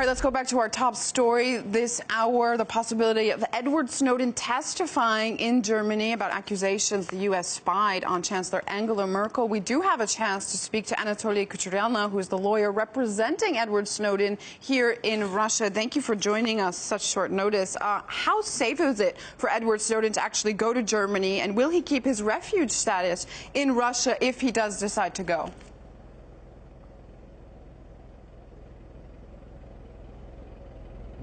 All right, let's go back to our top story this hour, the possibility of Edward Snowden testifying in Germany about accusations the U.S. spied on Chancellor Angela Merkel. We do have a chance to speak to Anatoly Kucherelny, who is the lawyer representing Edward Snowden here in Russia. Thank you for joining us such short notice. How safe is it for Edward Snowden to actually go to Germany, and will he keep his refuge status in Russia if he does decide to go?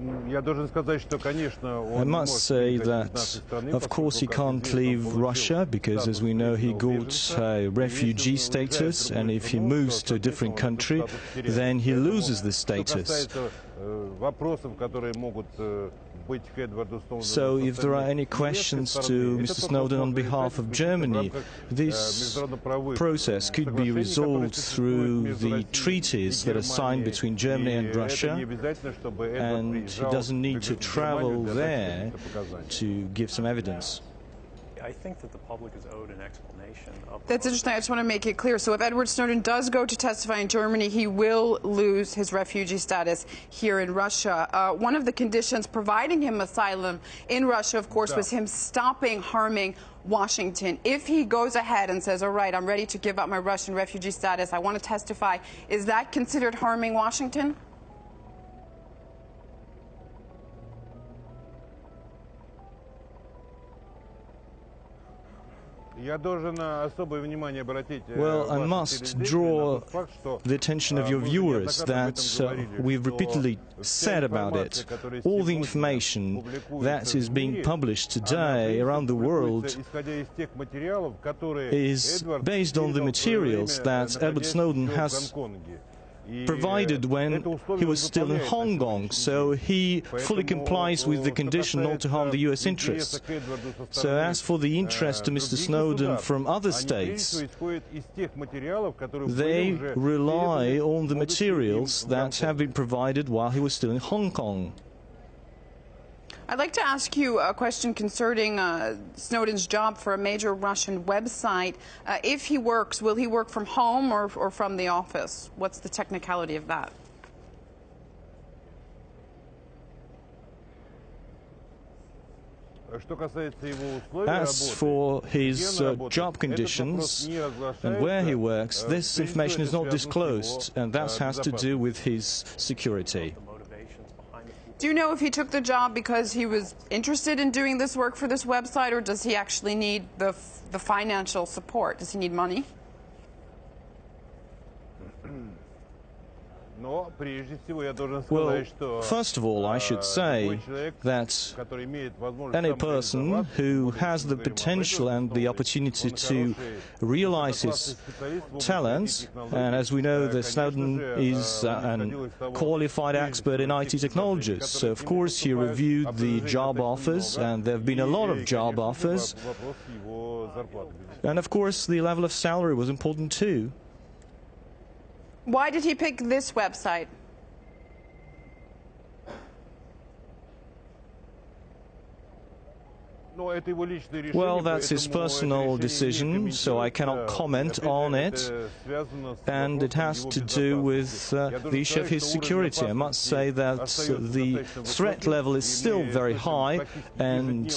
I must say that, of course, he can't leave Russia because, as we know, he got refugee status, and if he moves to a different country, then he loses the status. So if there are any questions to Mr. Snowden on behalf of Germany, this process could be resolved through the treaties that are signed between Germany and Russia, and he doesn't need to travel there to give some evidence. I think that the public is owed an explanation. That's interesting. I just want to make it clear. So if Edward Snowden does go to testify in Germany, he will lose his refugee status here in Russia. One of the conditions providing him asylum in Russia, of course, was him stopping harming Washington. If he goes ahead and says, all right, I'm ready to give up my Russian refugee status, I want to testify, is that considered harming Washington? Well, I must draw the attention of your viewers that we've repeatedly said about it. All the information that is being published today around the world is based on the materials that Edward Snowden has provided when he was still in Hong Kong, so he fully complies with the condition not to harm the U.S. interests. So as for the interest to Mr. Snowden from other states, they rely on the materials that have been provided while he was still in Hong Kong. I'd like to ask you a question concerning Snowden's job for a major Russian website. If he works, will he work from home or from the office? What's the technicality of that? As for his job conditions and where he works, this information is not disclosed, and that has to do with his security. Do you know if he took the job because he was interested in doing this work for this website, or does he actually need the financial support? Does he need money? Well, first of all, I should say that any person who has the potential and the opportunity to realize his talents, and as we know, that Snowden is a qualified expert in IT technologies, so of course he reviewed the job offers, and there have been a lot of job offers, and of course the level of salary was important too. Why did he pick this website? Well, that's his personal decision, so I cannot comment on it, and it has to do with the issue of his security. I must say that the threat level is still very high, and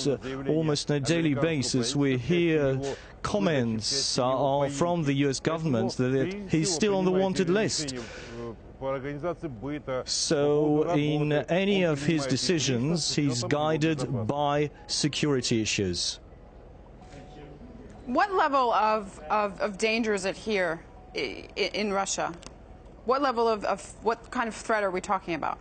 almost on a daily basis we hear comments from the U.S. government that he's still on the wanted list. So in any of his decisions, he's guided by security issues. What level of danger is it here in Russia? What level of what kind of threat are we talking about?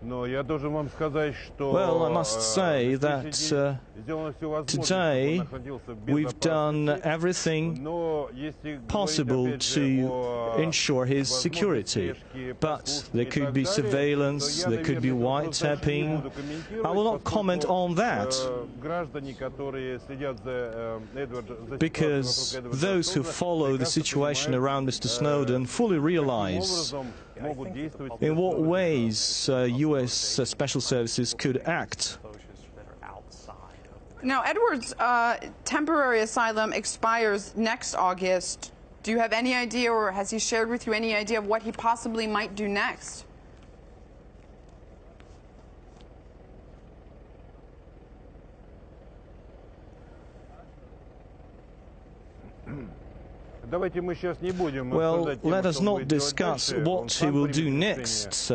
Well, I must say that today we've done everything possible to ensure his security. But there could be surveillance, there could be wiretapping. I will not comment on that, because those who follow the situation around Mr. Snowden fully realize in what ways U.S. special services could act. Now, Edward's temporary asylum expires next August. Do you have any idea, or has he shared with you any idea of what he possibly might do next? Well, let us not discuss what he will do next.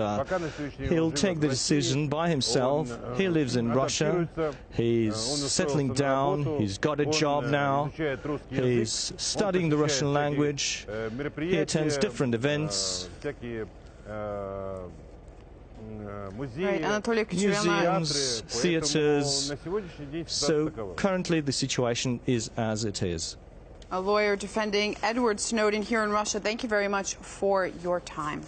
He'll take the decision by himself. He lives in Russia. He's settling down. He's got a job now. He's studying the Russian language. He attends different events. Museums, theaters. So currently the situation is as it is. A lawyer defending Edward Snowden here in Russia. Thank you very much for your time.